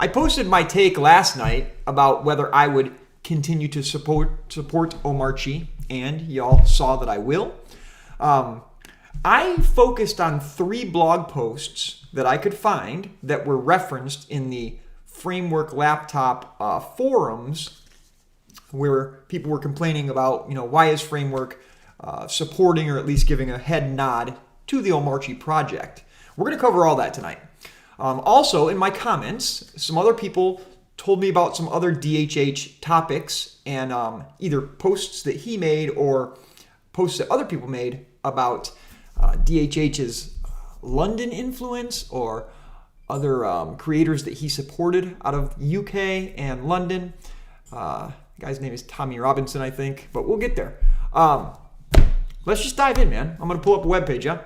I posted my take last night about whether I would continue to support Omarchy, and y'all saw that I will. I focused on 3 blog posts that I could find that were referenced in the Framework Laptop forums, where people were complaining about, why is Framework supporting or at least giving a head nod to the Omarchy project. We're going to cover all that tonight. Also, in my comments, some other people told me about some other DHH topics and either posts that he made or posts that other people made about DHH's London influence or other creators that he supported out of UK and London. Guy's name is Tommy Robinson, I think, but we'll get there. Let's just dive in, man. I'm going to pull up a webpage, yeah?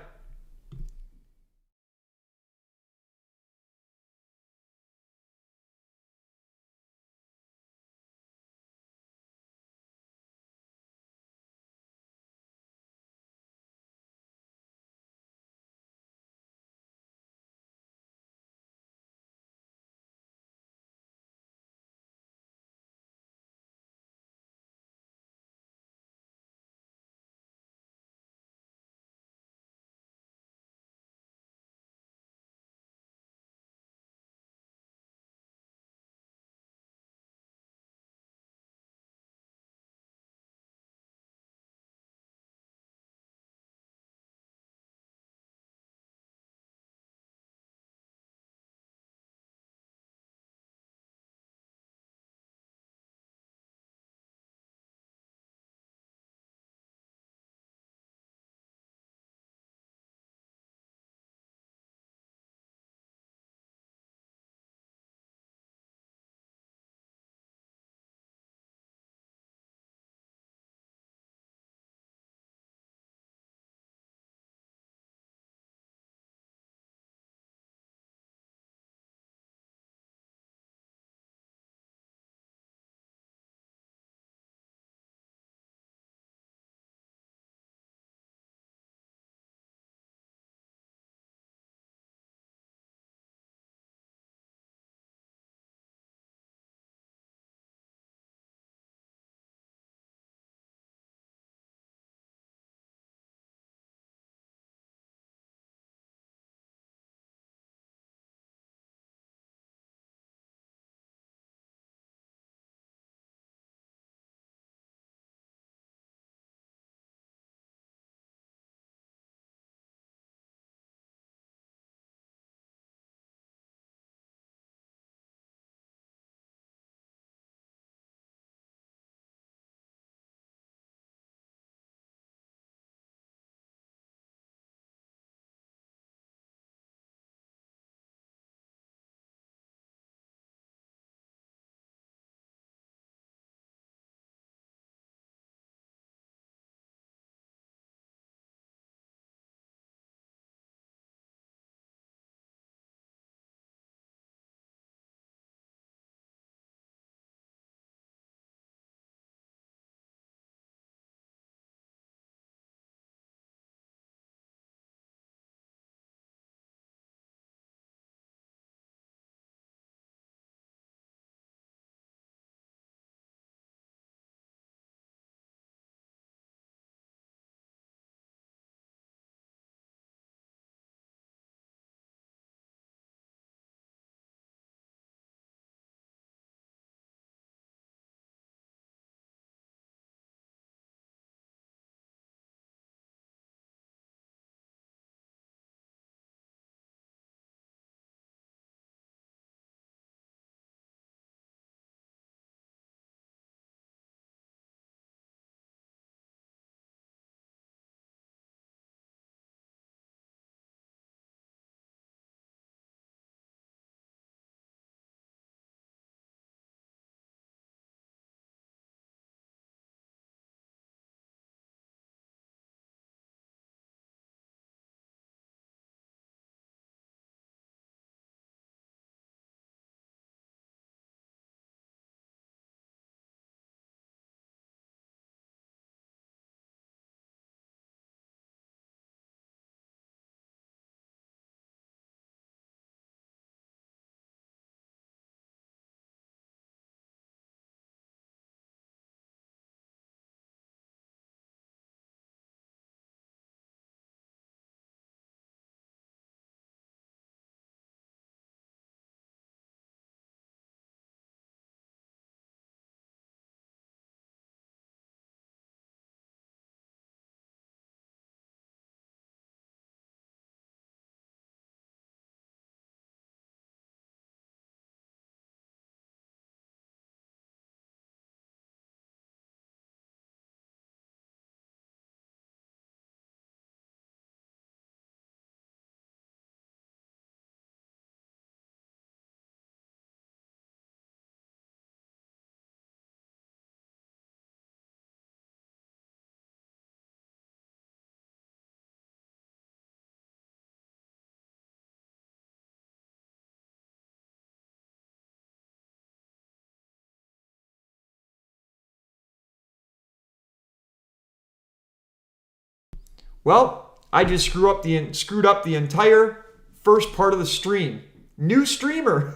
Well, I just screwed up the entire first part of the stream. New streamer.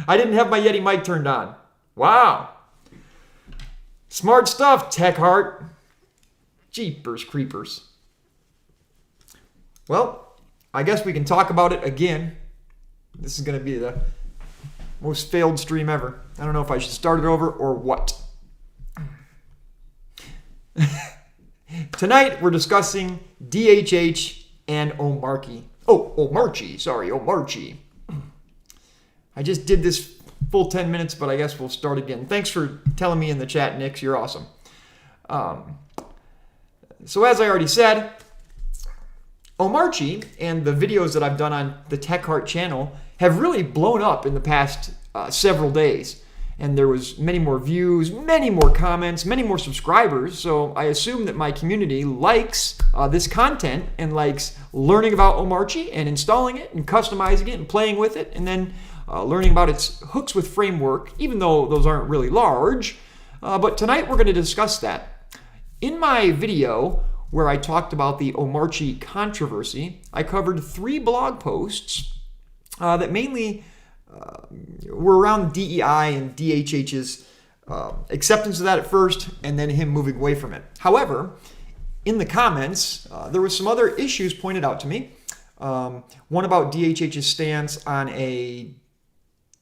I didn't have my Yeti mic turned on. Wow. Smart stuff, Tech Heart. Jeepers creepers. Well, I guess we can talk about it again. This is going to be the most failed stream ever. I don't know if I should start it over or what. Tonight, we're discussing D.H.H. and Omarchy. Omarchy. I just did this full 10 minutes, but I guess we'll start again. Thanks for telling me in the chat, Nix. You're awesome. So as I already said, Omarchy and the videos that I've done on the Tech Heart channel have really blown up in the past several days. And there was many more views, many more comments, many more subscribers. So I assume that my community likes this content and likes learning about Omarchy and installing it and customizing it and playing with it and then learning about its hooks with framework, even though those aren't really large. But tonight we're going to discuss that. In my video where I talked about the Omarchy controversy, I covered 3 blog posts that mainly were around DEI and DHH's acceptance of that at first and then him moving away from it. However, in the comments, there were some other issues pointed out to me. One about DHH's stance on a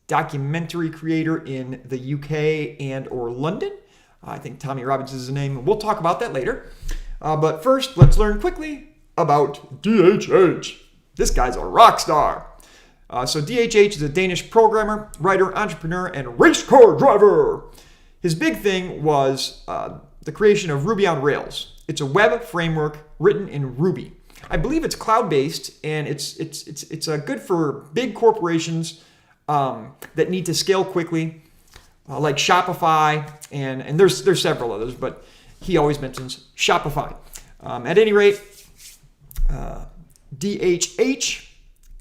documentary creator in the UK and or London. I think Tommy Robbins is his name. We'll talk about that later. But first, let's learn quickly about D.H.H. This guy's a rock star. So D.H.H. is a Danish programmer, writer, entrepreneur, and race car driver. His big thing was the creation of Ruby on Rails. It's a web framework written in Ruby. I believe it's cloud-based, and it's good for big corporations that need to scale quickly, like Shopify, and there's several others, but he always mentions Shopify. At any rate, D.H.H.,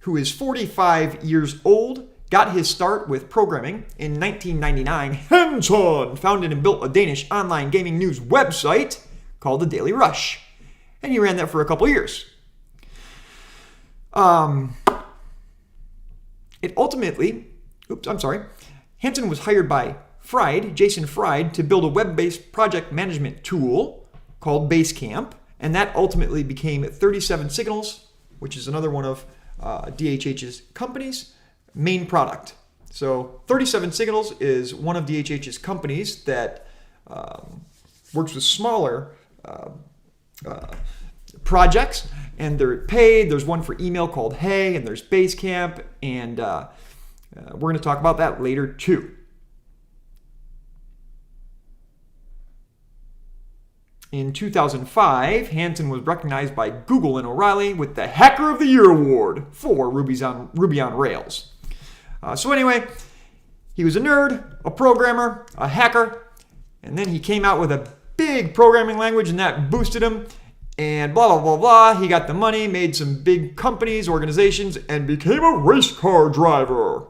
who is 45 years old, got his start with programming in 1999. Hands-on founded and built a Danish online gaming news website called The Daily Rush. And he ran that for a couple years. Hansen was hired by Jason Fried, to build a web-based project management tool called Basecamp. And that ultimately became 37 Signals, which is another one of DHH's company's main product. So 37 Signals is one of DHH's companies that works with smaller projects, and they're paid. There's one for email called Hey, and there's Basecamp, and we're going to talk about that later too. In 2005, Hansen was recognized by Google and O'Reilly with the Hacker of the Year award for Ruby on Rails. So anyway, he was a nerd, a programmer, a hacker, and then he came out with a big programming language, and that boosted him, and blah, blah, blah, blah. He got the money, made some big companies, organizations, and became a race car driver.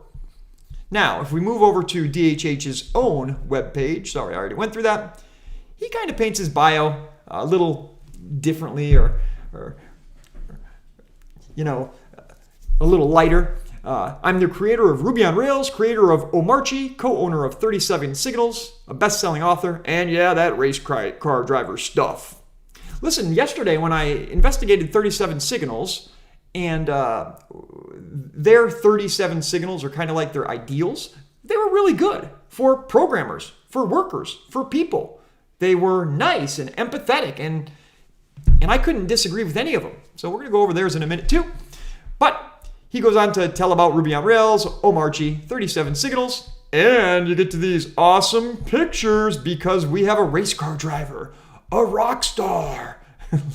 Now, if we move over to DHH's own webpage, sorry, I already went through that. He kind of paints his bio a little differently or a little lighter. I'm the creator of Ruby on Rails, creator of Omarchy, co-owner of 37 Signals, a best-selling author, and yeah, that race car driver stuff. Listen, yesterday when I investigated 37 Signals, and their 37 Signals are kind of like their ideals, they were really good for programmers, for workers, for people. They were nice and empathetic, and I couldn't disagree with any of them. So we're going to go over theirs in a minute too. But he goes on to tell about Ruby on Rails, Omarchy, 37 Signals, and you get to these awesome pictures because we have a race car driver, a rock star.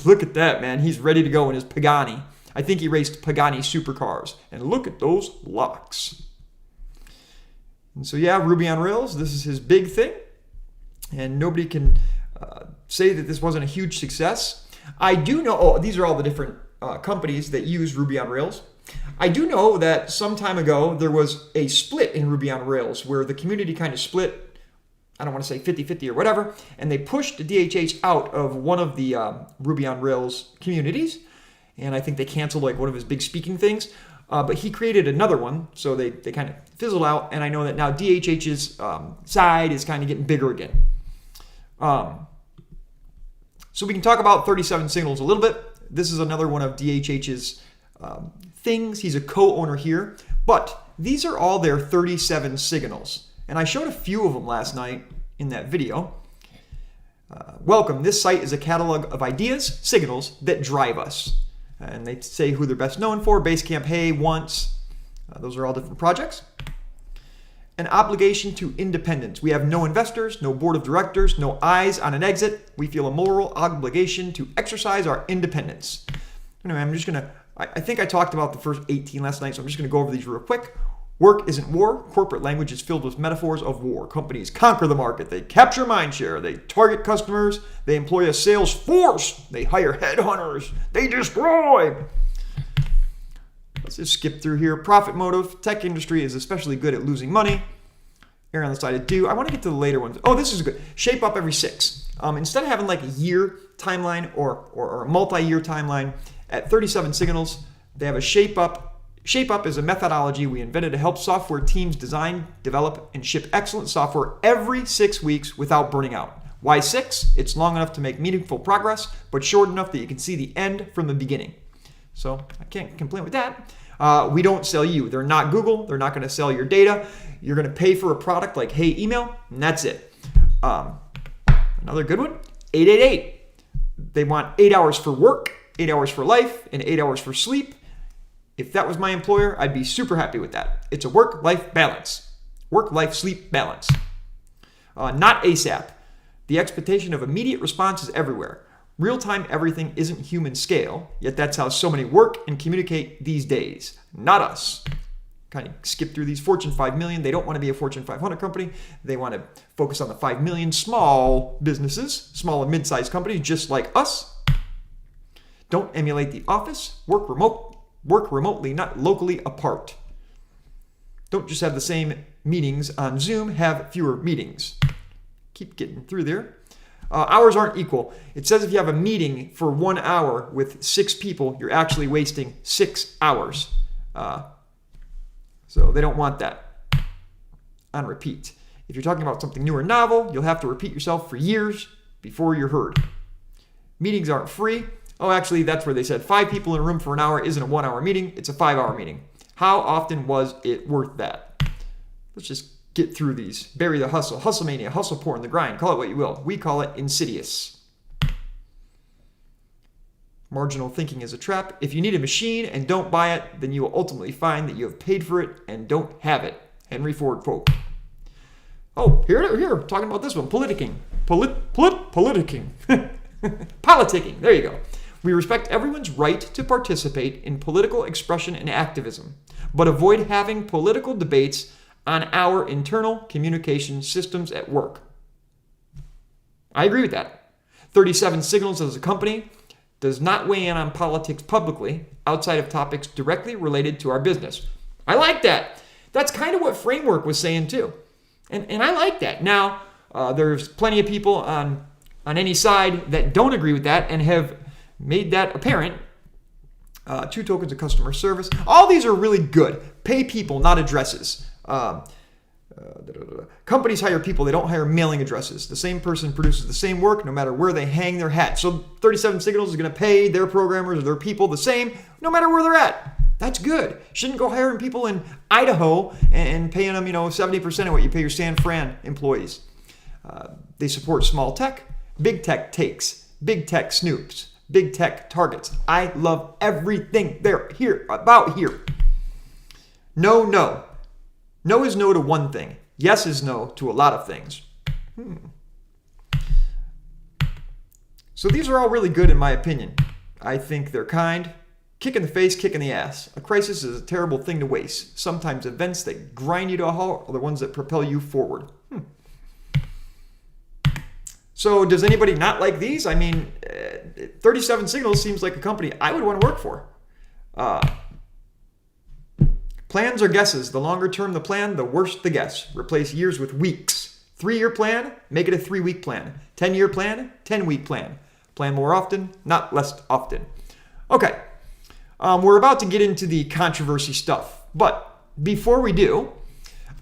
Look at that, man. He's ready to go in his Pagani. I think he raced Pagani supercars. And look at those locks. And so yeah, Ruby on Rails, this is his big thing. And nobody can say that this wasn't a huge success. I do know, these are all the different companies that use Ruby on Rails. I do know that some time ago there was a split in Ruby on Rails where the community kind of split I don't want to say 50-50 or whatever, and they pushed DHH out of one of the Ruby on Rails communities, and I think they canceled like one of his big speaking things, but he created another one, so they kind of fizzled out, and I know that now DHH's side is kind of getting bigger again. So we can talk about 37 Signals a little bit. This is another one of DHH's things. He's a co-owner here, but these are all their 37 signals. And I showed a few of them last night in that video. Welcome. This site is a catalog of ideas, signals that drive us. And they say who they're best known for. Basecamp, Hey, Once. Those are all different projects. An obligation to independence. We have no investors, no board of directors, no eyes on an exit. We feel a moral obligation to exercise our independence. Anyway, I'm just going to, I think I talked about the first 18 last night, so I'm just going to go over these real quick. Work isn't war. Corporate language is filled with metaphors of war. Companies conquer the market. They capture mindshare. They target customers. They employ a sales force. They hire headhunters. They destroy. Let's just skip through here. Profit motive. Tech industry is especially good at losing money. Err on the side of do. I want to get to the later ones. Oh, this is good. Shape up every 6. Instead of having like a year timeline or a multi-year timeline, at 37 Signals, they have a shape up. Shape Up is a methodology we invented to help software teams design, develop, and ship excellent software every 6 weeks without burning out. Why 6? It's long enough to make meaningful progress, but short enough that you can see the end from the beginning. So I can't complain with that. We don't sell you. They're not Google. They're not going to sell your data. You're going to pay for a product like Hey Email, and that's it. Another good one, 888. They want 8 hours for work, 8 hours for life, and 8 hours for sleep. If that was my employer, I'd be super happy with that. It's a work-life balance. Work-life-sleep balance. Not ASAP. The expectation of immediate response is everywhere. Real-time everything isn't human scale, yet that's how so many work and communicate these days. Not us. Kind of skip through these. Fortune 5 million. They don't want to be a Fortune 500 company. They want to focus on the 5 million small businesses, small and mid-sized companies just like us. Don't emulate the office. Work remotely, not locally apart. Don't just have the same meetings on Zoom, have fewer meetings. Keep getting through there. Hours aren't equal. It says if you have a meeting for 1 hour with 6 people, you're actually wasting 6 hours. So they don't want that. On repeat. If you're talking about something new or novel, you'll have to repeat yourself for years before you're heard. Meetings aren't free. Oh, actually, that's where they said 5 people in a room for an hour isn't a 1 hour meeting. It's a 5-hour meeting. How often was it worth that? Let's just get through these. Bury the hustle. Hustle mania. Hustle porn. The grind. Call it what you will. We call it insidious. Marginal thinking is a trap. If you need a machine and don't buy it, then you will ultimately find that you have paid for it and don't have it. Henry Ford quote. Oh, here. Talking about this one. Politicking. Politicking. Politicking. There you go. We respect everyone's right to participate in political expression and activism, but avoid having political debates on our internal communication systems at work. I agree with that. 37 Signals as a company does not weigh in on politics publicly outside of topics directly related to our business. I like that. That's kind of what Framework was saying too. And I like that. Now, there's plenty of people on any side that don't agree with that and have made that apparent. 2 tokens of customer service. All these are really good. Pay people, not addresses. Companies hire people. They don't hire mailing addresses. The same person produces the same work no matter where they hang their hat. So 37 Signals is going to pay their programmers or their people the same no matter where they're at. That's good. Shouldn't go hiring people in Idaho and paying them, 70% of what you pay your San Fran employees. They support small tech. Big tech takes. Big tech snoops. Big tech targets. I love everything they're here about here. No. No is no to one thing. Yes is no to a lot of things. So these are all really good in my opinion. I think they're kind. Kick in the face, kick in the ass. A crisis is a terrible thing to waste. Sometimes events that grind you to a halt are the ones that propel you forward. So does anybody not like these? I mean, 37 Signals seems like a company I would want to work for. Plans are guesses. The longer term the plan, the worse the guess. Replace years with weeks. 3-year plan, make it a 3-week plan. 10-year plan, 10-week plan. Plan more often, not less often. Okay, we're about to get into the controversy stuff. But before we do,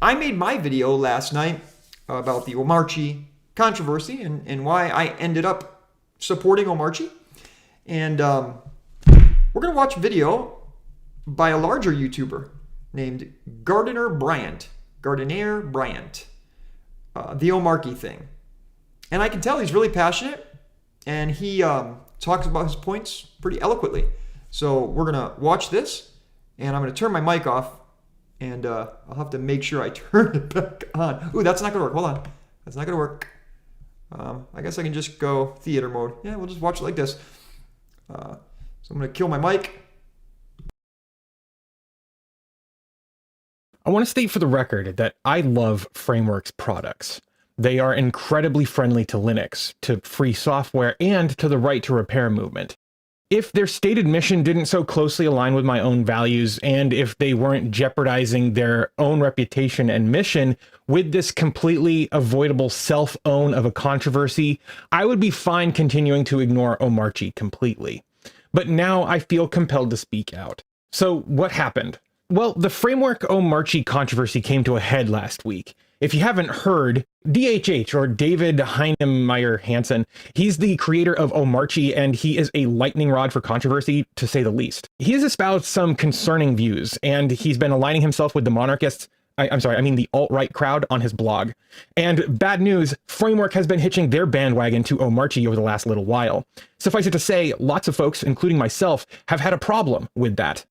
I made my video last night about the Omarchy controversy and why I ended up supporting Omarchy. And we're going to watch a video by a larger YouTuber named Gardner Bryant. The Omarchy thing. And I can tell he's really passionate, and he talks about his points pretty eloquently. So we're going to watch this, and I'm going to turn my mic off, and I'll have to make sure I turn it back on. Ooh, that's not going to work. Hold on. That's not going to work. I guess I can just go theater mode. Yeah, we'll just watch it like this. So I'm going to kill my mic. I want to state for the record that I love Framework's products. They are incredibly friendly to Linux, to free software, and to the right to repair movement. If their stated mission didn't so closely align with my own values, and if they weren't jeopardizing their own reputation and mission with this completely avoidable self-own of a controversy, I would be fine continuing to ignore Omarchy completely. But now I feel compelled to speak out. So what happened? Well, the Framework Omarchy controversy came to a head last week. If you haven't heard, D.H.H, or David Heinemeier Hansen, he's the creator of Omarchy, and he is a lightning rod for controversy, to say the least. He has espoused some concerning views, and he's been aligning himself with the monarchists, the alt-right crowd on his blog. And bad news, Framework has been hitching their bandwagon to Omarchy over the last little while. Suffice it to say, lots of folks, including myself, have had a problem with that.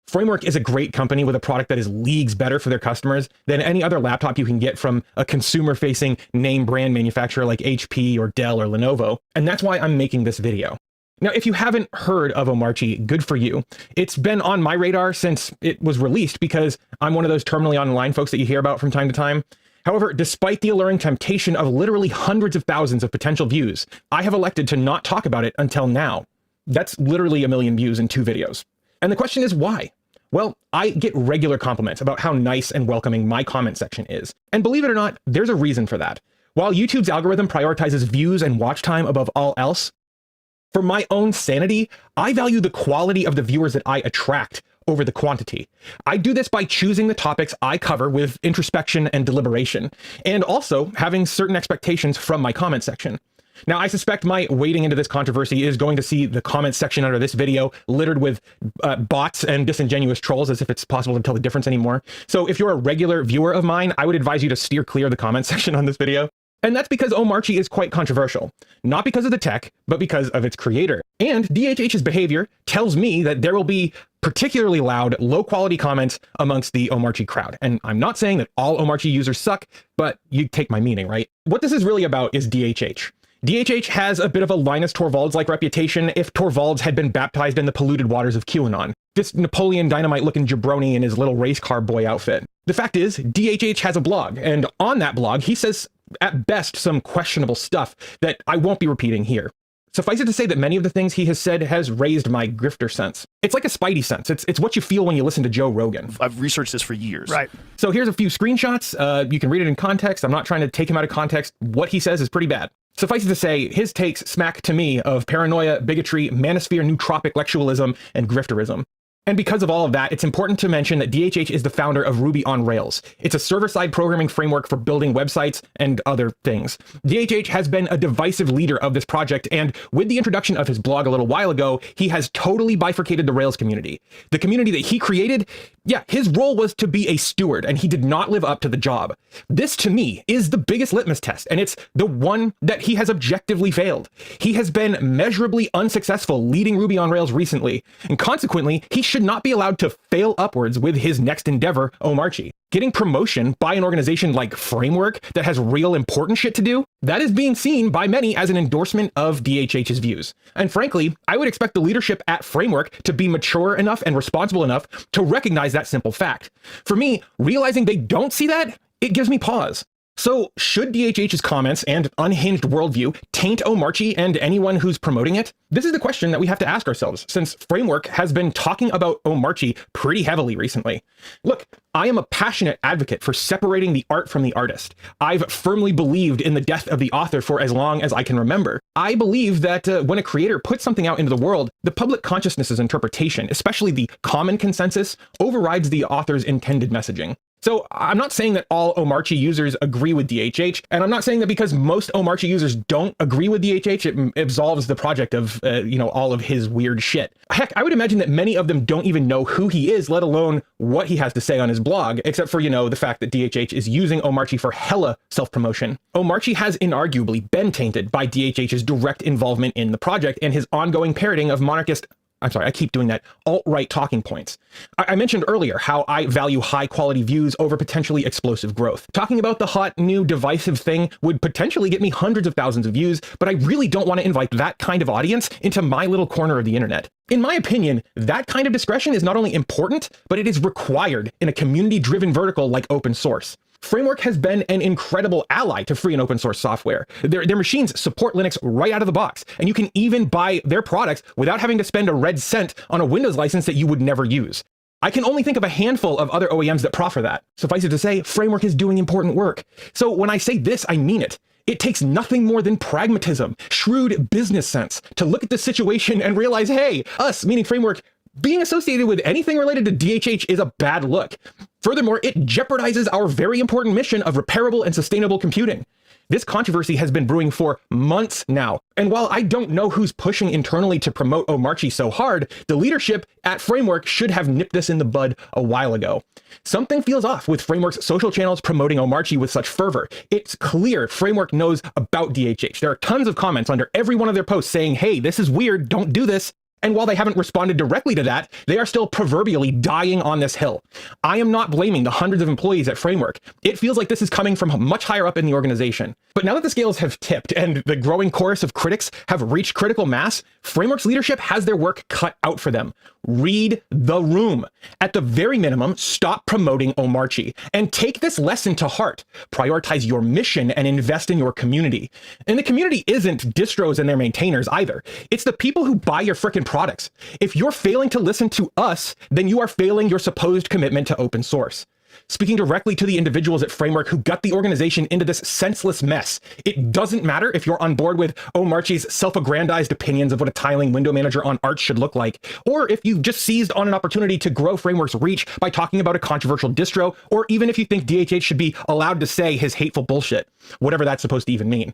Framework is a great company with a product that is leagues better for their customers than any other laptop you can get from a consumer-facing name brand manufacturer like HP or Dell or Lenovo, and that's why I'm making this video. Now, if you haven't heard of Omarchy, good for you. It's been on my radar since it was released because I'm one of those terminally online folks that you hear about from time to time. However, despite the alluring temptation of literally hundreds of thousands of potential views, I have elected to not talk about it until now. That's literally 1 million views in 2 videos. And the question is why? Well, I get regular compliments about how nice and welcoming my comment section is. And believe it or not, there's a reason for that. While YouTube's algorithm prioritizes views and watch time above all else, for my own sanity, I value the quality of the viewers that I attract over the quantity. I do this by choosing the topics I cover with introspection and deliberation, and also having certain expectations from my comment section. Now, I suspect my wading into this controversy is going to see the comment section under this video littered with bots and disingenuous trolls, as if it's possible to tell the difference anymore. So if you're a regular viewer of mine, I would advise you to steer clear of the comment section on this video. And that's because Omarchy is quite controversial, not because of the tech, but because of its creator. And DHH's behavior tells me that there will be particularly loud, low-quality comments amongst the Omarchy crowd. And I'm not saying that all Omarchy users suck, but you take my meaning, right? What this is really about is DHH. DHH has a bit of a Linus Torvalds-like reputation if Torvalds had been baptized in the polluted waters of QAnon. This Napoleon Dynamite-looking jabroni in his little race car boy outfit. The fact is, DHH has a blog, and on that blog, he says, at best, some questionable stuff that I won't be repeating here. Suffice it to say that many of the things he has said has raised my grifter sense. It's like a spidey sense. It's what you feel when you listen to Joe Rogan. I've researched this for years. Right. So here's a few screenshots. You can read it in context. I'm not trying to take him out of context. What he says is pretty bad. Suffice it to say, his takes smack to me of paranoia, bigotry, manosphere, nootropic lectualism, and grifterism. And because of all of that, it's important to mention that DHH is the founder of Ruby on Rails. It's a server-side programming framework for building websites and other things. DHH has been a divisive leader of this project, and with the introduction of his blog a little while ago, he has totally bifurcated the Rails community. The community that he created, yeah, his role was to be a steward, and he did not live up to the job. This, to me, is the biggest litmus test, and it's the one that he has objectively failed. He has been measurably unsuccessful leading Ruby on Rails recently, and consequently, he should not be allowed to fail upwards with his next endeavor, Omarchy. Getting promotion by an organization like Framework that has real important shit to do, that is being seen by many as an endorsement of DHH's views. And frankly, I would expect the leadership at Framework to be mature enough and responsible enough to recognize that simple fact. For me, realizing they don't see that, it gives me pause. So, should DHH's comments and unhinged worldview taint Omarchy and anyone who's promoting it? This is the question that we have to ask ourselves, since Framework has been talking about Omarchy pretty heavily recently. Look, I am a passionate advocate for separating the art from the artist. I've firmly believed in the death of the author for as long as I can remember. I believe that when a creator puts something out into the world, the public consciousness's interpretation, especially the common consensus, overrides the author's intended messaging. So I'm not saying that all Omarchy users agree with DHH, and I'm not saying that because most Omarchy users don't agree with DHH, it absolves the project of, all of his weird shit. Heck, I would imagine that many of them don't even know who he is, let alone what he has to say on his blog, except for, the fact that DHH is using Omarchy for hella self-promotion. Omarchy has inarguably been tainted by DHH's direct involvement in the project and his ongoing parroting of monarchist I keep doing that, alt-right talking points. I mentioned earlier how I value high-quality views over potentially explosive growth. Talking about the hot, new, divisive thing would potentially get me hundreds of thousands of views, but I really don't want to invite that kind of audience into my little corner of the internet. In my opinion, that kind of discretion is not only important, but it is required in a community-driven vertical like open source. Framework has been an incredible ally to free and open source software. Their machines support Linux right out of the box, and you can even buy their products without having to spend a red cent on a Windows license that you would never use. I can only think of a handful of other OEMs that proffer that. Suffice it to say, Framework is doing important work. So when I say this, I mean it. It takes nothing more than pragmatism, shrewd business sense, to look at the situation and realize, hey, us, meaning Framework, being associated with anything related to DHH is a bad look. Furthermore, it jeopardizes our very important mission of repairable and sustainable computing. This controversy has been brewing for months now, and while I don't know who's pushing internally to promote Omarchy so hard, the leadership at Framework should have nipped this in the bud a while ago. Something feels off with Framework's social channels promoting Omarchy with such fervor. It's clear Framework knows about DHH. There are tons of comments under every one of their posts saying, hey, this is weird, don't do this. And while they haven't responded directly to that, they are still proverbially dying on this hill. I am not blaming the hundreds of employees at Framework. It feels like this is coming from much higher up in the organization. But now that the scales have tipped and the growing chorus of critics have reached critical mass, Framework's leadership has their work cut out for them. Read the room. At the very minimum, stop promoting Omarchy and take this lesson to heart. Prioritize your mission and invest in your community. And the community isn't distros and their maintainers either. It's the people who buy your frickin' products. If you're failing to listen to us, then you are failing your supposed commitment to open source. Speaking directly to the individuals at Framework who got the organization into this senseless mess, it doesn't matter if you're on board with Omarchy's self-aggrandized opinions of what a tiling window manager on Arch should look like, or if you've just seized on an opportunity to grow Framework's reach by talking about a controversial distro, or even if you think DHH should be allowed to say his hateful bullshit, whatever that's supposed to even mean.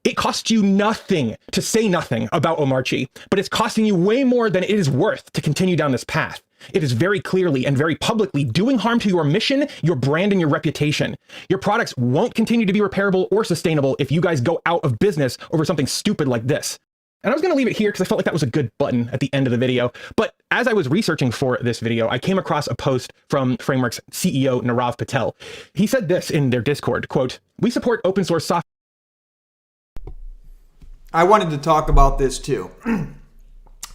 It costs you nothing to say nothing about Omarchy, but it's costing you way more than it is worth to continue down this path. It is very clearly and very publicly doing harm to your mission, your brand, and your reputation. Your products won't continue to be repairable or sustainable if you guys go out of business over something stupid like this. And I was going to leave it here because I felt like that was a good button at the end of the video. But as I was researching for this video, I came across a post from Framework's CEO, Nirav Patel. He said this in their Discord, quote, "We support open source software." I wanted to talk about this too.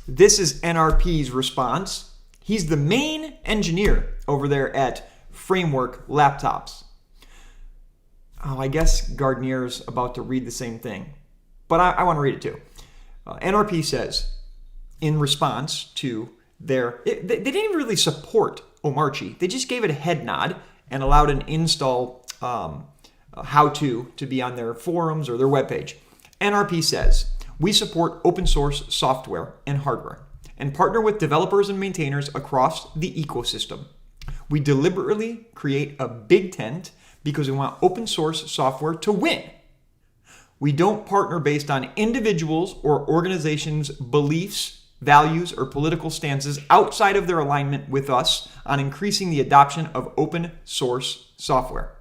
This is NRP's response. He's the main engineer over there at Framework Laptops. Oh, I guess Gardner's about to read the same thing, but I want to read it too. NRP says, in response to they didn't even really support Omarchy. They just gave it a head nod and allowed an install how-to be on their forums or their webpage. NRP says, we support open source software and hardware and partner with developers and maintainers across the ecosystem. We deliberately create a big tent because we want open source software to win. We don't partner based on individuals or organizations' beliefs, values, or political stances outside of their alignment with us on increasing the adoption of open source software.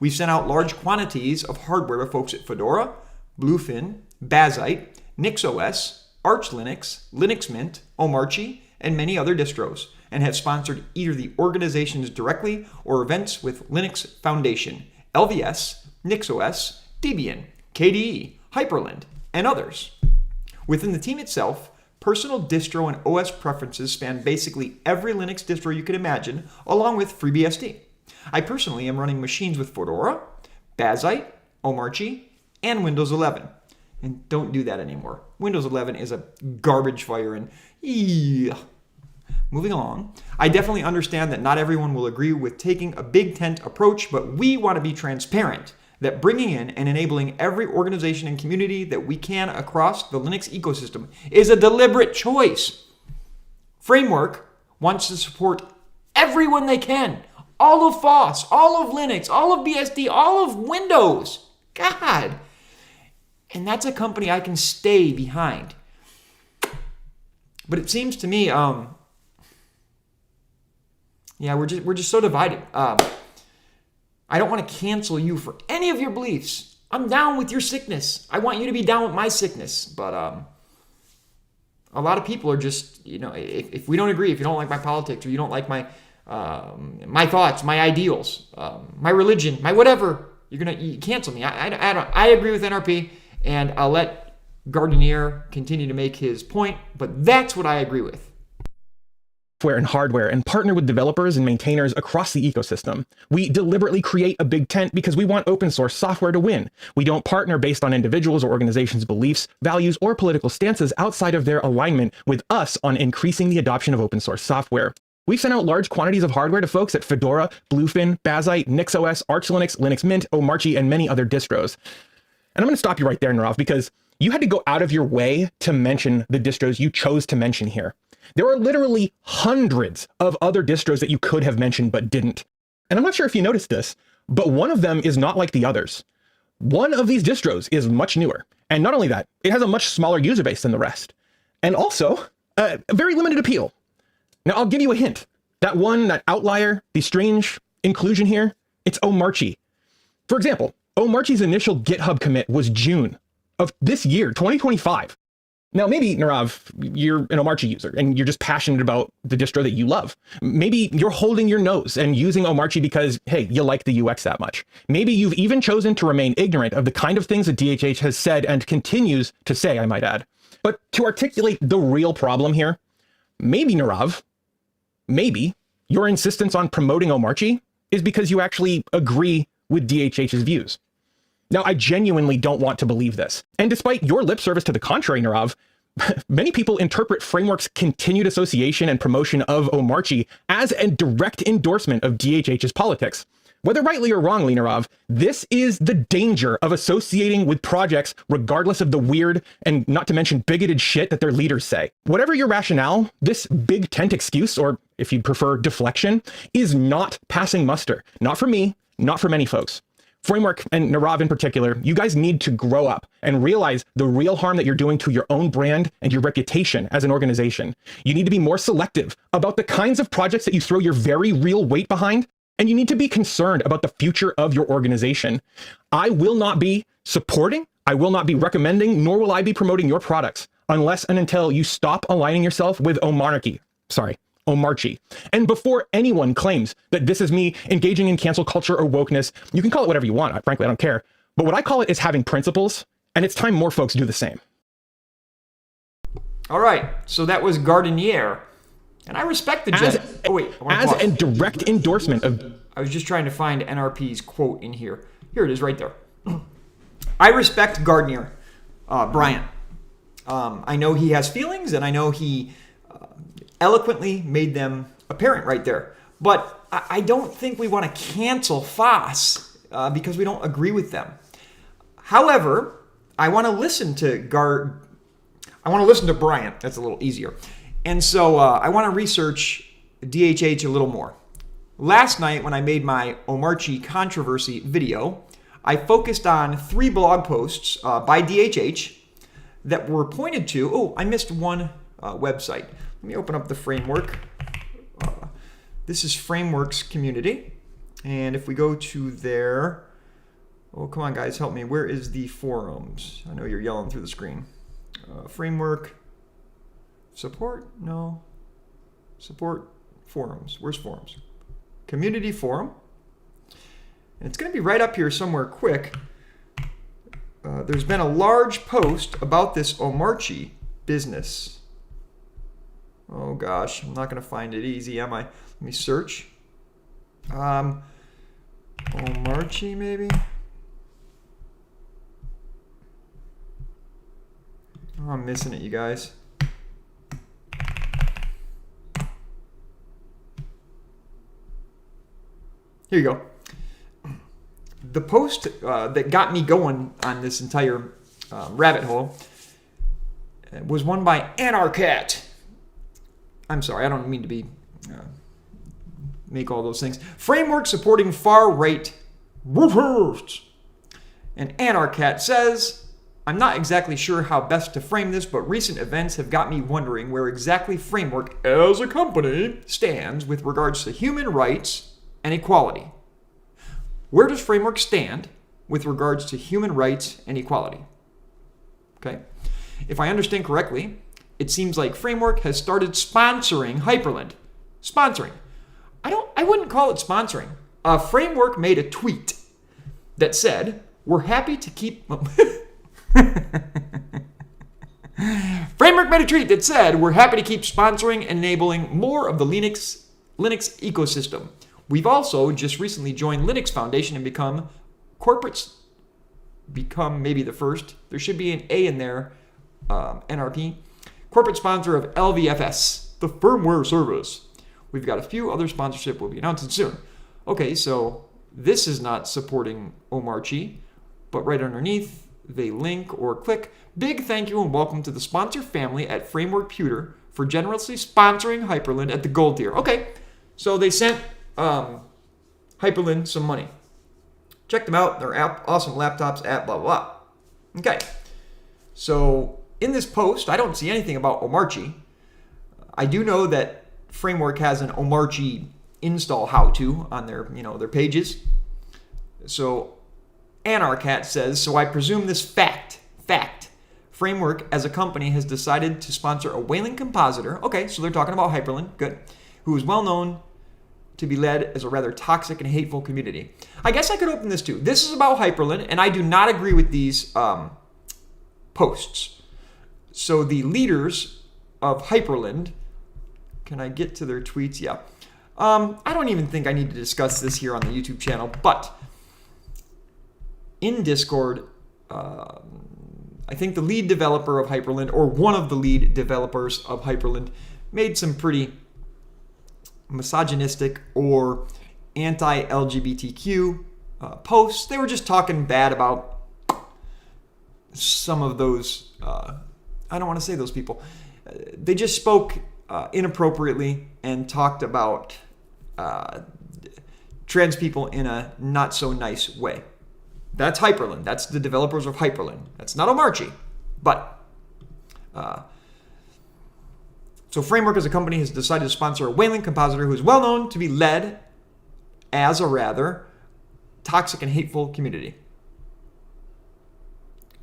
We've sent out large quantities of hardware to folks at Fedora, Bluefin, Bazzite, NixOS, Arch Linux, Linux Mint, Omarchy, and many other distros, and have sponsored either the organizations directly or events with Linux Foundation, LVS, NixOS, Debian, KDE, Hyprland, and others. Within the team itself, personal distro and OS preferences span basically every Linux distro you could imagine, along with FreeBSD. I personally am running machines with Fedora, Bazzite, Omarchy, and Windows 11. And don't do that anymore. Windows 11 is a garbage fire, and moving along. I definitely understand that not everyone will agree with taking a big tent approach, but we want to be transparent that bringing in and enabling every organization and community that we can across the Linux ecosystem is a deliberate choice. Framework wants to support everyone they can. All of FOSS, all of Linux, all of BSD, all of Windows. God. And that's a company I can stay behind. But it seems to me, we're just so divided. I don't want to cancel you for any of your beliefs. I'm down with your sickness. I want you to be down with my sickness. But a lot of people are just, if we don't agree, if you don't like my politics, or you don't like my thoughts, my ideals, my religion, my whatever, you cancel me. I agree with NRP, and I'll let Gardenier continue to make his point, but that's what I agree with. Software and hardware, and partner with developers and maintainers across the ecosystem. We deliberately create a big tent because we want open source software to win. We don't partner based on individuals or organizations' beliefs, values, or political stances outside of their alignment with us on increasing the adoption of open source software. We've sent out large quantities of hardware to folks at Fedora, Bluefin, Bazzite, NixOS, Arch Linux, Linux Mint, Omarchy, and many other distros. And I'm going to stop you right there, Narav, because you had to go out of your way to mention the distros you chose to mention here. There are literally hundreds of other distros that you could have mentioned but didn't. And I'm not sure if you noticed this, but one of them is not like the others. One of these distros is much newer. And not only that, it has a much smaller user base than the rest. And also, a very limited appeal. Now, I'll give you a hint. That outlier, the strange inclusion here, it's Omarchy. For example, Omarchy's initial GitHub commit was June of this year, 2025. Now, maybe, Narav, you're an Omarchy user and you're just passionate about the distro that you love. Maybe you're holding your nose and using Omarchy because, hey, you like the UX that much. Maybe you've even chosen to remain ignorant of the kind of things that DHH has said and continues to say, I might add. But to articulate the real problem here, maybe, Narav, maybe your insistence on promoting Omarchy is because you actually agree with DHH's views. Now, I genuinely don't want to believe this. And despite your lip service to the contrary, Narav, many people interpret Framework's continued association and promotion of Omarchy as a direct endorsement of DHH's politics. Whether rightly or wrongly, Narav, this is the danger of associating with projects regardless of the weird and not to mention bigoted shit that their leaders say. Whatever your rationale, this big tent excuse, or if you'd prefer deflection, is not passing muster. Not for me, not for many folks. Framework, and Narav in particular, you guys need to grow up and realize the real harm that you're doing to your own brand and your reputation as an organization. You need to be more selective about the kinds of projects that you throw your very real weight behind, and you need to be concerned about the future of your organization. I will not be supporting, I will not be recommending, nor will I be promoting your products unless and until you stop aligning yourself with Omarchy. And before anyone claims that this is me engaging in cancel culture or wokeness, you can call it whatever you want. Frankly, I don't care. But what I call it is having principles, and it's time more folks do the same. All right, so that was Gardenier, and I respect the jet. As a direct endorsement of... I was just trying to find NRP's quote in here. Here it is right there. I respect Gardenier, Brian. I know he has feelings, and I know he eloquently made them apparent right there. But I don't think we want to cancel FOSS because we don't agree with them. However, I want to listen to Brian. That's a little easier. And so I want to research DHH a little more. Last night when I made my Omarchy controversy video, I focused on 3 blog posts by DHH that were pointed to... Oh, I missed one website. Let me open up the Framework. This is Framework's community. And if we go to their... Oh, come on, guys, help me. Where is the forums? I know you're yelling through the screen. Framework. Support? No. Support forums. Where's forums? Community forum. And it's going to be right up here somewhere quick. There's been a large post about this Omarchy business. Oh gosh, I'm not going to find it easy, am I? Let me search. Omarchy maybe? Oh, I'm missing it, you guys. Here you go. The post that got me going on this entire rabbit hole was one by Anarcat. I'm sorry, I don't mean to be make all those things. Framework supporting far-right posts. And Anarcat says, I'm not exactly sure how best to frame this, but recent events have got me wondering where exactly Framework as a company stands with regards to human rights and equality. Where does Framework stand with regards to human rights and equality? Okay. If I understand correctly, it seems like Framework has started sponsoring Hyprland. Sponsoring. I wouldn't call it sponsoring. Framework made a tweet that said, we're happy to keep... Framework made a tweet that said, we're happy to keep sponsoring and enabling more of the Linux ecosystem. We've also just recently joined Linux Foundation and become maybe the first. There should be an A in there, NRP. Corporate sponsor of LVFS, the firmware service. We've got a few other sponsorship will be announced soon. Okay, so this is not supporting Omarchy, but right underneath, they link or click, big thank you and welcome to the sponsor family at Framework Pewter for generously sponsoring Hyprland at the gold tier. Okay, so they sent Hyprland some money. Check them out. They're awesome laptops at blah, blah, blah. Okay, so in this post, I don't see anything about Omarchy. I do know that Framework has an Omarchy install how-to on their pages. So Anarcat says, so I presume this fact, Framework as a company has decided to sponsor a whaling compositor. Okay, so they're talking about Hyprland, good, who is well known to be led as a rather toxic and hateful community. I guess I could open this too. This is about Hyprland, and I do not agree with these posts. So the leaders of Hyprland, can I get to their tweets? Yeah. I don't even think I need to discuss this here on the YouTube channel, but in Discord, I think the lead developer of Hyprland, or one of the lead developers of Hyprland, made some pretty misogynistic or anti-LGBTQ posts. They were just talking bad about some of those, I don't want to say those people. They just spoke inappropriately and talked about trans people in a not so nice way. That's Hyprland. That's the developers of Hyprland. That's not Omarchy. But so Framework as a company has decided to sponsor a whaling compositor who is well known to be led as a rather toxic and hateful community.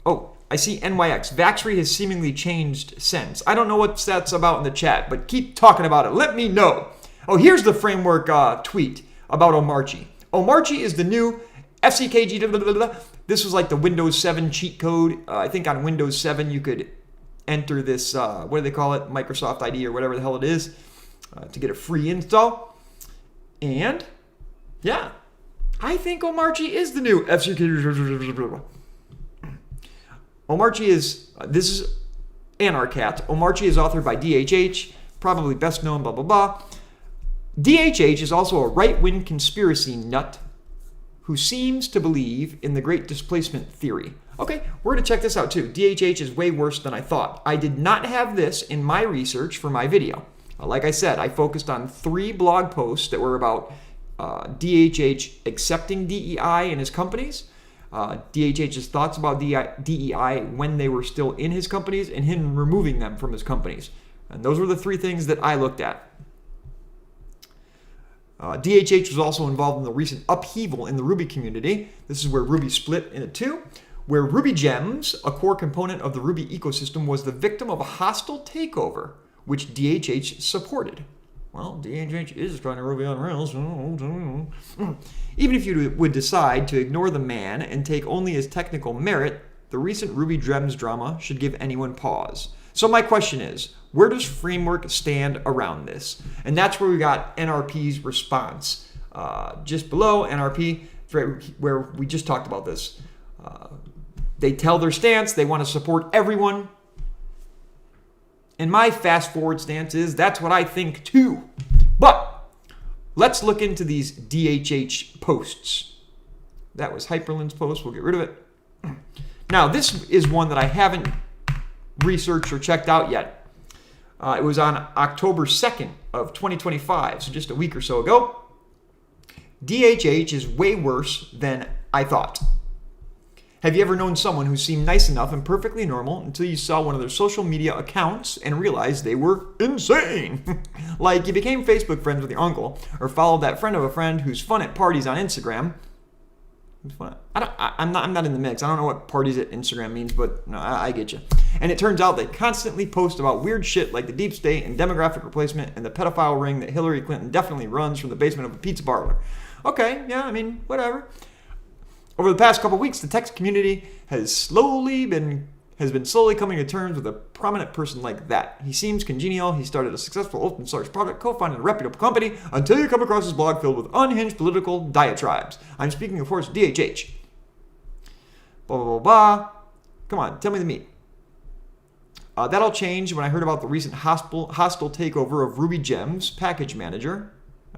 Oh, I see NYX. Vaxry has seemingly changed since. I don't know what that's about in the chat, but keep talking about it. Let me know. Oh, here's the Framework tweet about Omarchy. Omarchy is the new FCKG. Blah, blah, blah. This was like the Windows 7 cheat code. I think on Windows 7 you could enter this, what do they call it? Microsoft ID or whatever the hell it is, to get a free install. And, yeah, I think Omarchy is the new FCKG. Omarchy is, this is Anarcat. Omarchy is authored by D.H.H, probably best known, blah, blah, blah. D.H.H is also a right-wing conspiracy nut who seems to believe in the Great Displacement theory. Okay, we're going to check this out too. D.H.H is way worse than I thought. I did not have this in my research for my video. Like I said, I focused on 3 blog posts that were about D.H.H accepting DEI in his companies, D.H.H's thoughts about DEI when they were still in his companies, and him removing them from his companies. And those were the 3 things that I looked at. D.H.H was also involved in the recent upheaval in the Ruby community. This is where Ruby split into 2, where Ruby Gems, a core component of the Ruby ecosystem, was the victim of a hostile takeover, which D.H.H supported. Well, D.H.H is trying to Ruby on Rails. Even if you would decide to ignore the man and take only his technical merit, the recent Ruby Gems drama should give anyone pause. So my question is, where does Framework stand around this? And that's where we got NRP's response. Just below NRP, where we just talked about this. They tell their stance. They want to support everyone. And my fast forward stance is that's what I think too. But let's look into these DHH posts. That was Hyprland's post. We'll get rid of it. Now, this is one that I haven't researched or checked out yet. It was on October 2nd of 2025, so just a week or so ago. DHH is way worse than I thought. Have you ever known someone who seemed nice enough and perfectly normal until you saw one of their social media accounts and realized they were insane? Like you became Facebook friends with your uncle or followed that friend of a friend who's fun at parties on Instagram. I'm not in the mix. I don't know what parties at Instagram means, but no, I get you. And it turns out they constantly post about weird shit like the deep state and demographic replacement and the pedophile ring that Hillary Clinton definitely runs from the basement of a pizza parlor. Okay, yeah, I mean, whatever. Over the past couple weeks, the tech community has been slowly coming to terms with a prominent person like that. He seems congenial. He started a successful open source project, co-founded a reputable company, until you come across his blog filled with unhinged political diatribes. I'm speaking, of course, D.H.H. Blah, blah, blah, blah. Come on, tell me the meat. That all changed when I heard about the recent hostile takeover of Ruby Gems package manager.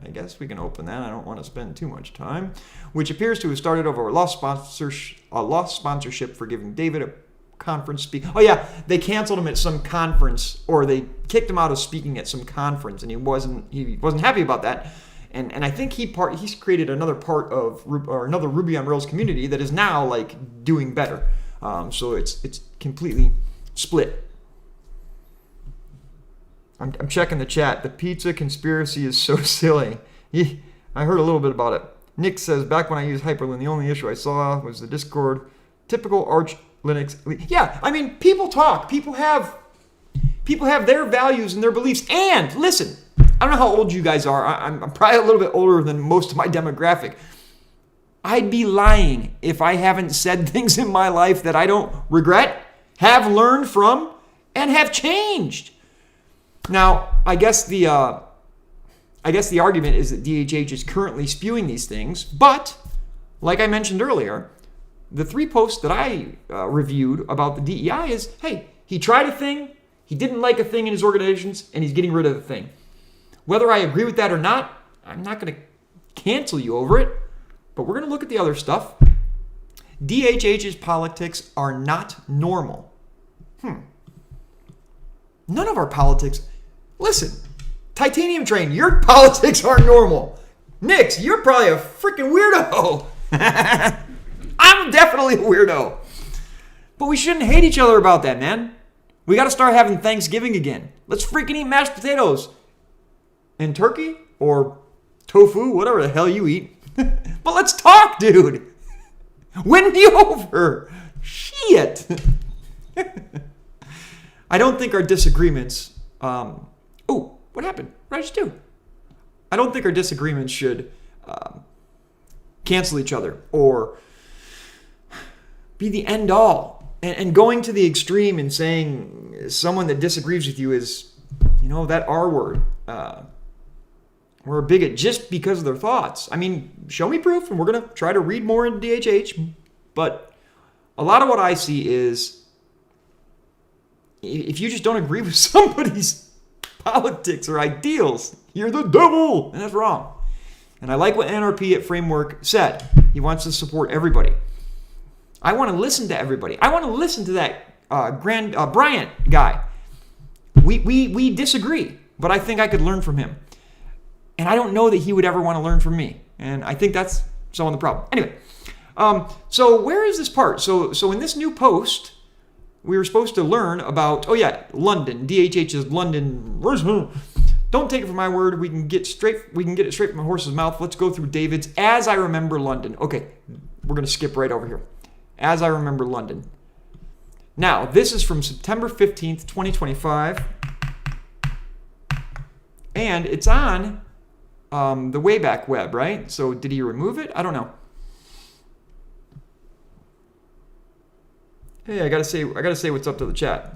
I guess we can open that. I don't want to spend too much time. Which appears to have started over a lost sponsorship for giving David a conference speak. Oh yeah, they canceled him at some conference, or they kicked him out of speaking at some conference, and he wasn't happy about that. And I think he's created another part of another Ruby on Rails community that is now like doing better. So it's completely split. I'm checking the chat. The pizza conspiracy is so silly. I heard a little bit about it. Nick says, back when I used Hyprland, the only issue I saw was the Discord. Typical Arch Linux. Yeah, I mean, people talk. People have their values and their beliefs. And listen, I don't know how old you guys are. I'm probably a little bit older than most of my demographic. I'd be lying if I haven't said things in my life that I don't regret, have learned from, and have changed. Now, I guess the argument is that D.H.H is currently spewing these things, but like I mentioned earlier, the 3 posts that I reviewed about the DEI is, hey, he tried a thing, he didn't like a thing in his organizations, and he's getting rid of the thing. Whether I agree with that or not, I'm not going to cancel you over it, but we're going to look at the other stuff. D.H.H's politics are not normal. None of our politics... Listen, Titanium Train, your politics aren't normal. Nix, you're probably a freaking weirdo. I'm definitely a weirdo. But we shouldn't hate each other about that, man. We got to start having Thanksgiving again. Let's freaking eat mashed potatoes. And turkey or tofu, whatever the hell you eat. But let's talk, dude. Win me over. Shit. I don't think our disagreements... what happened? What did I just do? I don't think our disagreements should cancel each other or be the end all. And going to the extreme and saying someone that disagrees with you is, that R word. Or a bigot just because of their thoughts. I mean, show me proof, and we're going to try to read more into DHH. But a lot of what I see is if you just don't agree with somebody's politics or ideals, you're the devil, and that's wrong. And I like what NRP at Framework said. He wants to support everybody. I want to listen to everybody. I want to listen to that Bryant guy. We disagree, but I think I could learn from him. And I don't know that he would ever want to learn from me. And I think that's some of the problem. Anyway, so where is this part? So in this new post, we were supposed to learn about, London. DHH's London. Don't take it from my word. We can get it straight from a horse's mouth. Let's go through David's As I Remember London. Okay, we're going to skip right over here. As I Remember London. Now, this is from September 15th, 2025. And it's on the Wayback Web, right? So did he remove it? I don't know. Hey, I gotta say what's up to the chat.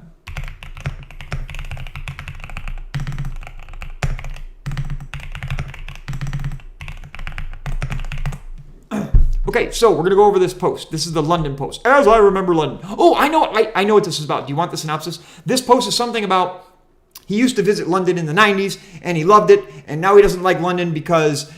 Okay, so we're gonna go over this post. This is the London post. As I remember London. Oh, I know what this is about. Do you want the synopsis? This post is something about He used to visit London in the 90s, and he loved it, and now he doesn't like London because,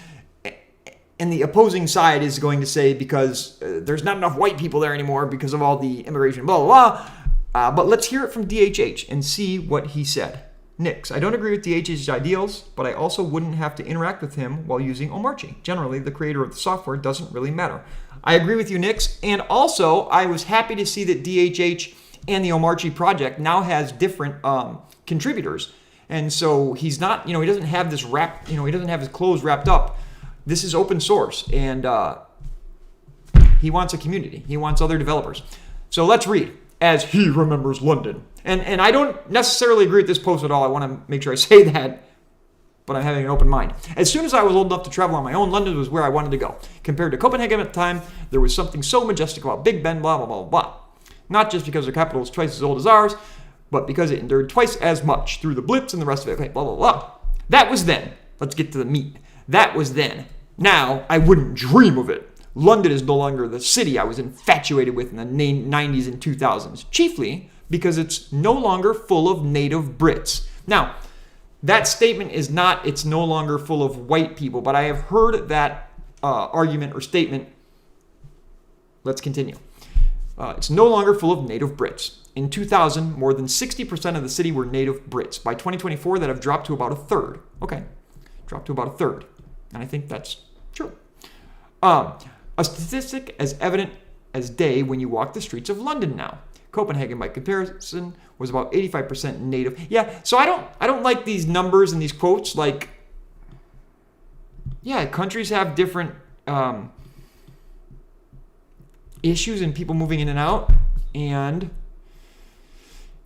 and the opposing side is going to say because there's not enough white people there anymore because of all the immigration, blah, blah, blah. But let's hear it from D.H.H. and see what he said. Nix, I don't agree with D.H.H's ideals, but I also wouldn't have to interact with him while using Omarchy. Generally, the creator of the software doesn't really matter. I agree with you, Nix, and also I was happy to see that D.H.H. and the Omarchy project now has different contributors. And so he's not, he doesn't have this wrap, he doesn't have his clothes wrapped up. This is open source, and he wants a community. He wants other developers. So let's read. As he remembers London. And I don't necessarily agree with this post at all. I want to make sure I say that, but I'm having an open mind. As soon as I was old enough to travel on my own, London was where I wanted to go. Compared to Copenhagen at the time, there was something so majestic about Big Ben, blah, blah, blah, blah. Not just because their capital is twice as old as ours, but because it endured twice as much through the Blitz and the rest of it. Okay, blah, blah, blah. That was then. Let's get to the meat. That was then. Now, I wouldn't dream of it. London is no longer the city I was infatuated with in the 90s and 2000s, chiefly because it's no longer full of native Brits. Now, that statement is not, it's no longer full of white people, but I have heard that argument or statement. Let's continue. It's no longer full of native Brits. In 2000, more than 60% of the city were native Brits. By 2024, that have dropped to about a third. Okay, dropped to about a third. And I think that's true. A statistic as evident as day when you walk the streets of London now. Copenhagen, by comparison, was about 85% native. Yeah, so I don't like these numbers and these quotes. Like, yeah, countries have different issues and people moving in and out. And,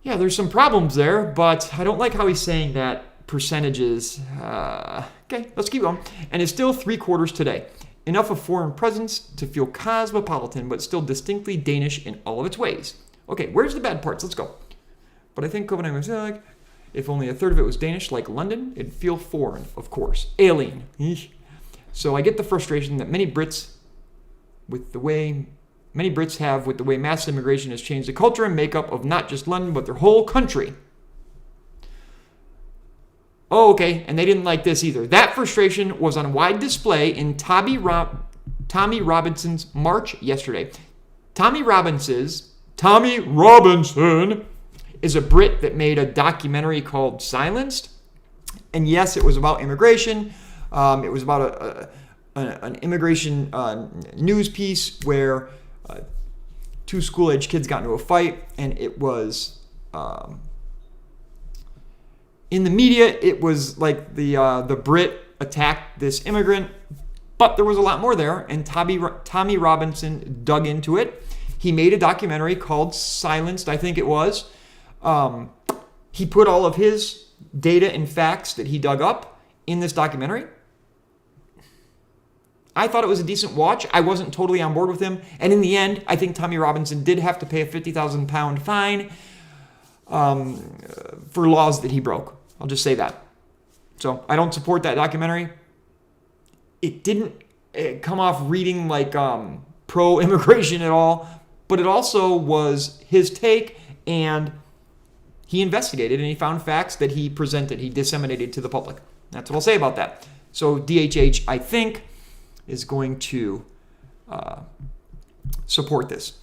yeah, there's some problems there, but I don't like how he's saying that percentages. Okay, let's keep going. And it's still 3/4 today. Enough of foreign presence to feel cosmopolitan, but still distinctly Danish in all of its ways. Okay, where's the bad parts? Let's go. But I think Copenhagen was like, if only a third of it was Danish, like London, it'd feel foreign, of course. Alien. So I get the frustration that many Brits have with the way mass immigration has changed the culture and makeup of not just London, but their whole country. Oh, okay, and they didn't like this either. That frustration was on wide display in Tommy Robinson's march yesterday. Tommy Robinson is a Brit that made a documentary called Silenced. And yes, it was about immigration. It was about an immigration news piece where two school-age kids got into a fight, and it was... in the media, it was like the Brit attacked this immigrant, but there was a lot more there, and Tommy Robinson dug into it. He made a documentary called Silenced, I think it was. He put all of his data and facts that he dug up in this documentary. I thought it was a decent watch. I wasn't totally on board with him, and in the end, I think Tommy Robinson did have to pay a £50,000 fine for laws that he broke. I'll just say that. So I don't support that documentary. It didn't come off reading like pro-immigration at all, but it also was his take, and he investigated and he found facts that he presented, he disseminated to the public. That's what I'll say about that. So D.H.H, I think, is going to support this.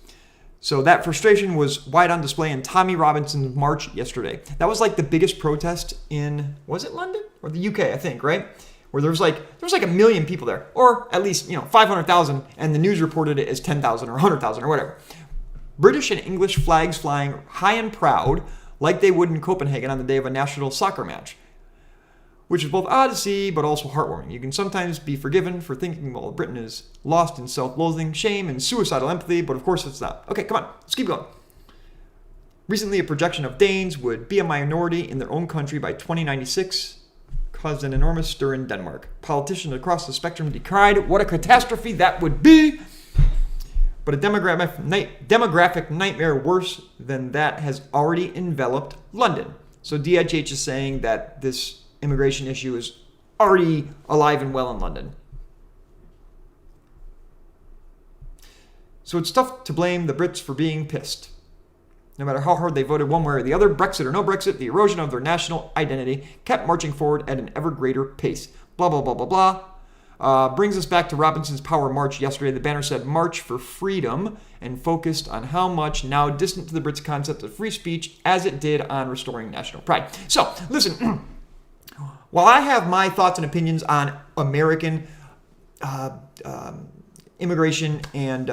So that frustration was wide on display in Tommy Robinson's march yesterday. That was like the biggest protest in, was it London? Or the UK, I think, right? Where there was like a million people there. Or at least, 500,000, and the news reported it as 10,000 or 100,000 or whatever. British and English flags flying high and proud like they would in Copenhagen on the day of a national soccer match. Which is both odd to see, but also heartwarming. You can sometimes be forgiven for thinking, well, Britain is lost in self-loathing, shame, and suicidal empathy, but of course it's not. Okay, come on, let's keep going. Recently, a projection of Danes would be a minority in their own country by 2096 caused an enormous stir in Denmark. Politicians across the spectrum decried what a catastrophe that would be, but a demographic nightmare worse than that has already enveloped London. So D.H.H is saying that this immigration issue is already alive and well in London. So it's tough to blame the Brits for being pissed. No matter how hard they voted one way or the other, Brexit or no Brexit, the erosion of their national identity kept marching forward at an ever greater pace. Blah, blah, blah, blah, blah. Brings us back to Robinson's Power March yesterday. The banner said, March for Freedom, and focused on how much now distant to the Brits concept of free speech as it did on restoring national pride. So, listen, while I have my thoughts and opinions on American immigration and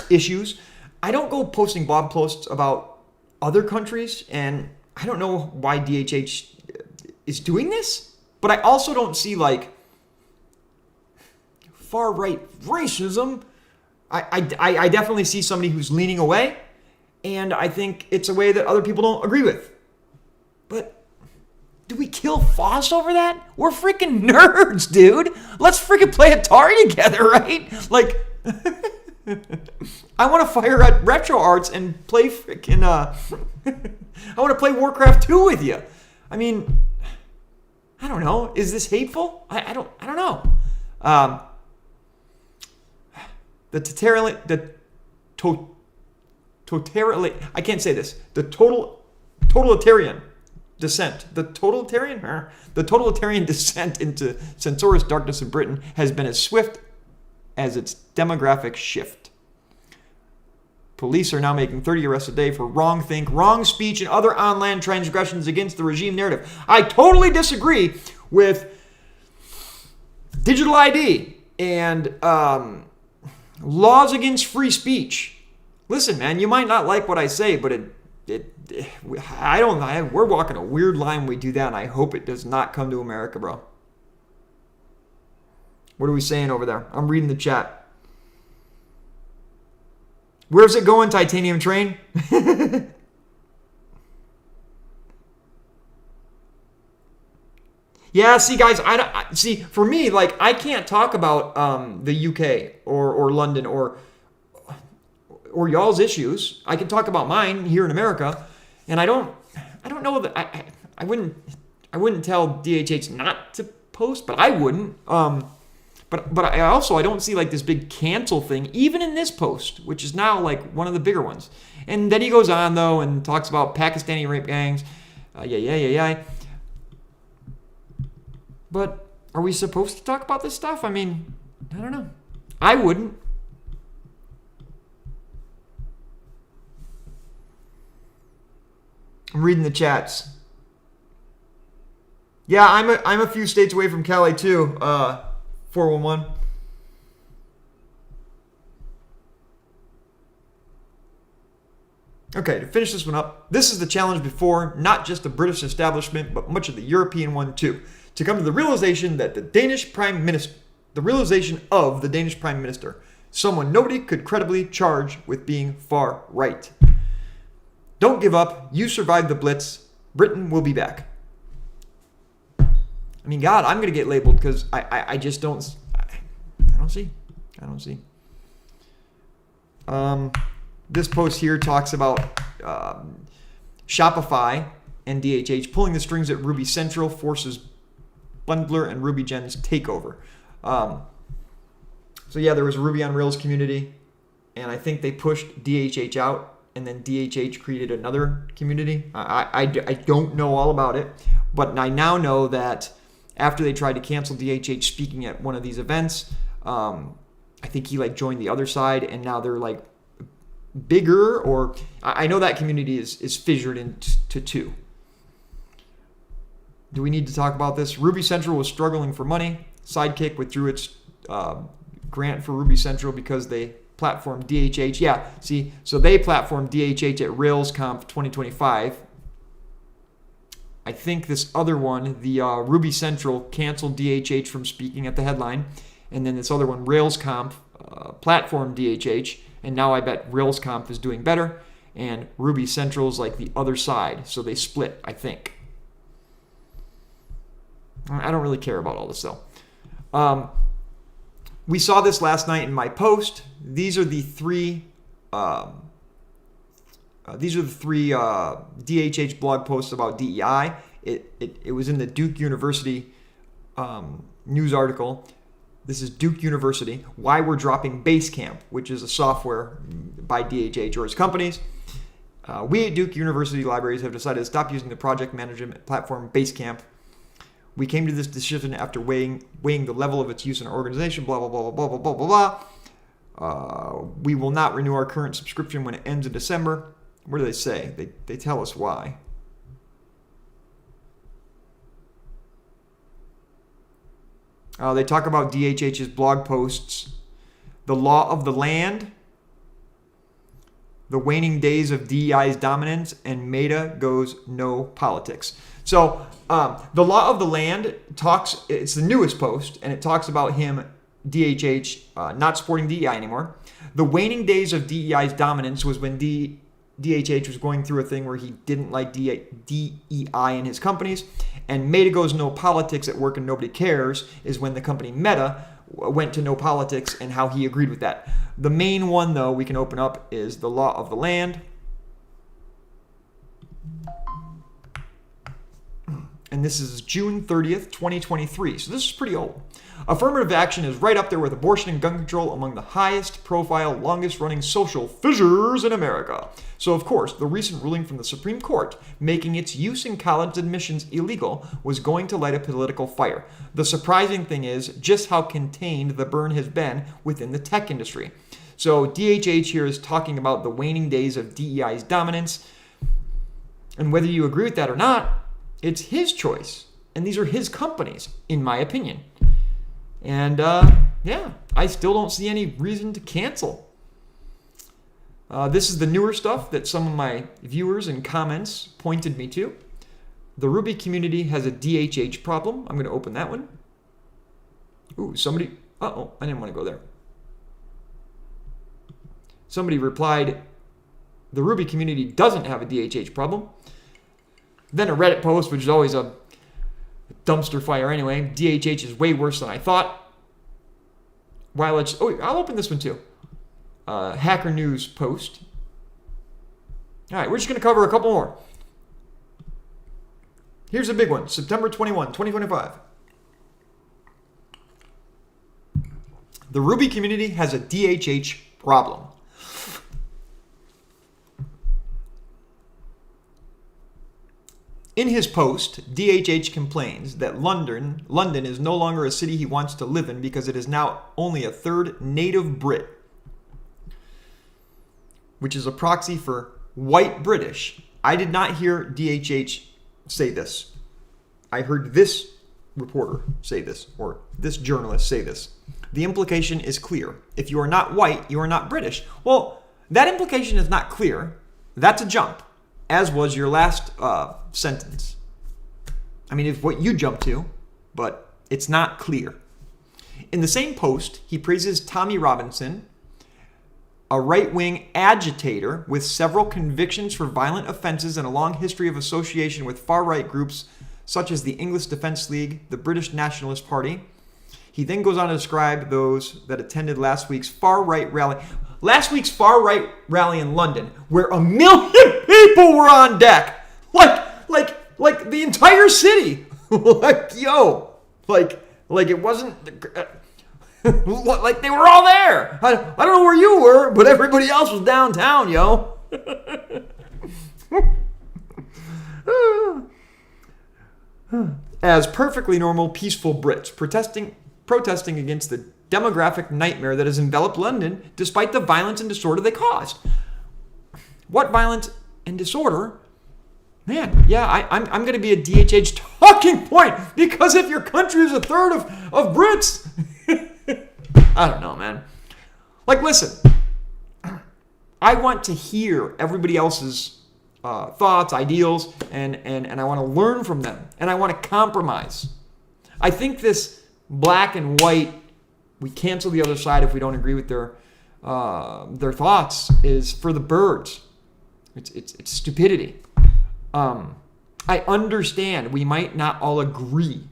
issues, I don't go posting blog posts about other countries, and I don't know why DHH is doing this, but I also don't see like far-right racism. I definitely see somebody who's leaning away, and I think it's a way that other people don't agree with. But do we kill Foss over that? We're freaking nerds, dude. Let's freaking play Atari together, right? Like, I want to fire at RetroArts and play freaking, I want to play Warcraft 2 with you. I mean, I don't know. Is this hateful? I don't know. The I can't say this. The totalitarian descent. The totalitarian descent into censorious darkness in Britain has been as swift as its demographic shift. Police are now making 30 arrests a day for wrong think, wrong speech, and other online transgressions against the regime narrative. I totally disagree with digital ID and laws against free speech. Listen, man, you might not like what I say, but we're walking a weird line when we do that, and I hope it does not come to America, bro. What are we saying over there? I'm reading the chat. Where's it going, Titanium Train? Yeah, see, guys, see, for me, like, I can't talk about the UK or London or y'all's issues. I can talk about mine here in America, and I don't know that I wouldn't tell DHH not to post, but I wouldn't. But I don't see like this big cancel thing, even in this post, which is now like one of the bigger ones. And then he goes on, though, and talks about Pakistani rape gangs. Yeah. But are we supposed to talk about this stuff? I mean, I don't know. I wouldn't. I'm reading the chats. Yeah, I'm a few states away from Cali too. 411. Okay, to finish this one up, this is the challenge before not just the British establishment, but much of the European one too. To come to the realization that the Danish Prime Minister, someone nobody could credibly charge with being far right. Don't give up. You survived the Blitz. Britain will be back. I mean, God, I'm going to get labeled because I just don't see. This post here talks about Shopify and DHH pulling the strings at Ruby Central forces Bundler and RubyGen's takeover. So yeah, there was a Ruby on Rails community, and I think they pushed DHH out, and then DHH created another community. I don't know all about it, but I now know that after they tried to cancel DHH speaking at one of these events, I think he like joined the other side, and now they're like bigger, or I know that community is fissured into two. Do we need to talk about this? Ruby Central was struggling for money. Sidekick withdrew its grant for Ruby Central because they platformed DHH. Yeah, see, so they platformed DHH at RailsConf 2025. I think this other one, the Ruby Central, canceled DHH from speaking at the headline. And then this other one, RailsConf, platformed DHH. And now I bet RailsConf is doing better. And Ruby Central is like the other side. So they split, I think. I don't really care about all this, though. We saw this last night in my post. These are the three DHH blog posts about DEI. It was in the Duke University news article. This is Duke University. Why we're dropping Basecamp, which is a software by D.H.H. or his companies. We at Duke University Libraries have decided to stop using the project management platform Basecamp. We came to this decision after weighing the level of its use in our organization, blah, blah, blah, blah, blah, blah, blah, blah. We will not renew our current subscription when it ends in December. What do they say? They tell us why. They talk about DHH's blog posts, the law of the land, the waning days of DEI's dominance, and Meta goes no politics. So the law of the land it's the newest post, and it talks about him, DHH, not supporting DEI anymore. The waning days of DEI's dominance was when DHH was going through a thing where he didn't like DEI in his companies. And Meta goes no politics at work and nobody cares is when the company Meta went to no politics and how he agreed with that. The main one, though, we can open up is the law of the land. And this is June 30th, 2023. So this is pretty old. Affirmative action is right up there with abortion and gun control among the highest profile, longest running social fissures in America. So of course, the recent ruling from the Supreme Court making its use in college admissions illegal was going to light a political fire. The surprising thing is just how contained the burn has been within the tech industry. So DHH here is talking about the waning days of DEI's dominance. And whether you agree with that or not, it's his choice. And these are his companies, in my opinion. And yeah, I still don't see any reason to cancel. This is the newer stuff that some of my viewers and comments pointed me to. The Ruby community has a DHH problem. I'm going to open that one. Ooh, somebody... Uh-oh, I didn't want to go there. Somebody replied, the Ruby community doesn't have a DHH problem. Then a Reddit post, which is always a dumpster fire anyway. DHH is way worse than I thought. I'll open this one too. Hacker News post. All right, we're just going to cover a couple more. Here's a big one. September 21, 2025. The Ruby community has a DHH problem. In his post, D.H.H. complains that London is no longer a city he wants to live in because it is now only a third native Brit, which is a proxy for white British. I did not hear D.H.H. say this. I heard this reporter say this, or this journalist say this. The implication is clear. If you are not white, you are not British. Well, that implication is not clear. That's a jump, as was your last sentence. I mean, it's what you jumped to, but it's not clear. In the same post, he praises Tommy Robinson, a right-wing agitator with several convictions for violent offenses and a long history of association with far-right groups such as the English Defence League, the British Nationalist Party. He then goes on to describe those that attended last week's far-right rally. Last week's far-right rally in London, where 1 million people were on deck. Like the entire city. Like it wasn't... like they were all there. I don't know where you were, but everybody else was downtown, yo. As perfectly normal, peaceful Brits protesting against the demographic nightmare that has enveloped London, despite the violence and disorder they caused. What violence and disorder? Man, yeah, I'm going to be a DHH talking point, because if your country is a third of Brits, I don't know, man. Like, listen, I want to hear everybody else's thoughts, ideals, and I want to learn from them, and I want to compromise. I think this black and white, we cancel the other side if we don't agree with their thoughts, is for the birds. It's stupidity. I understand we might not all agree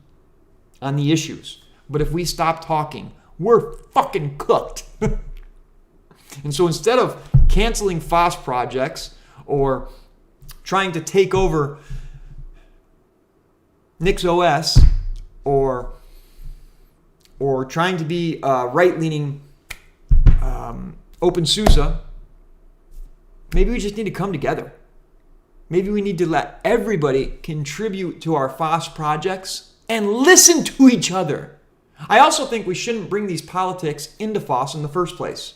on the issues, but if we stop talking, we're fucking cooked. And so instead of canceling FOSS projects or trying to take over Nix OS or or trying to be right-leaning OpenSUSE, maybe we just need to come together. Maybe we need to let everybody contribute to our FOSS projects and listen to each other. I also think we shouldn't bring these politics into FOSS in the first place.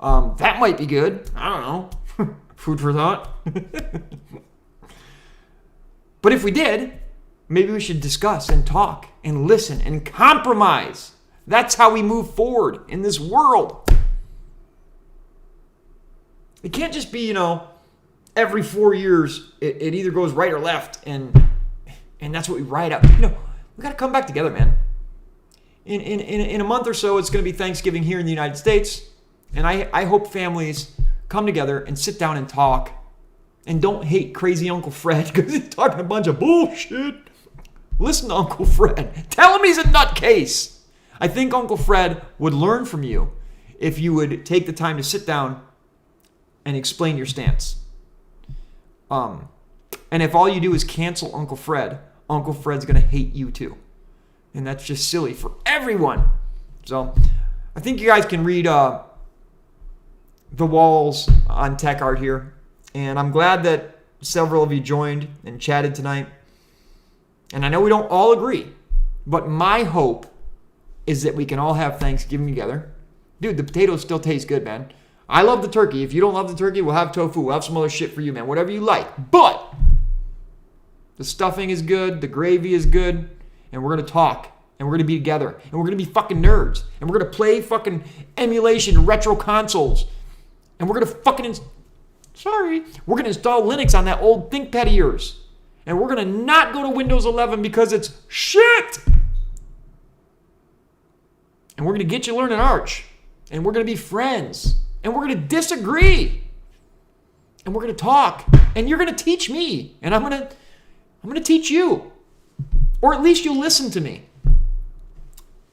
That might be good. I don't know. Food for thought. But if we did, maybe we should discuss and talk and listen and compromise. That's how we move forward in this world. It can't just be, every 4 years it either goes right or left, and that's what we ride out. We got to come back together, man. In a month or so, it's going to be Thanksgiving here in the United States, and I hope families come together and sit down and talk, and don't hate crazy Uncle Fred because he's talking a bunch of bullshit. Listen to Uncle Fred. Tell him he's a nutcase. I think Uncle Fred would learn from you if you would take the time to sit down and explain your stance. And if all you do is cancel Uncle Fred's going to hate you too. And that's just silly for everyone. So I think you guys can read the walls on Tech Art here. And I'm glad that several of you joined and chatted tonight. And I know we don't all agree, but my hope is that we can all have Thanksgiving together. Dude, the potatoes still taste good, man. I love the turkey. If you don't love the turkey, we'll have tofu. We'll have some other shit for you, man. Whatever you like. But the stuffing is good. The gravy is good. And we're going to talk. And we're going to be together. And we're going to be fucking nerds. And we're going to play fucking emulation retro consoles. And we're going to fucking... We're going to install Linux on that old ThinkPad of yours. And we're going to not go to Windows 11 because it's shit. And we're going to get you learning Arch. And we're going to be friends. And we're going to disagree. And we're going to talk. And you're going to teach me. And I'm going to teach you. Or at least you'll listen to me.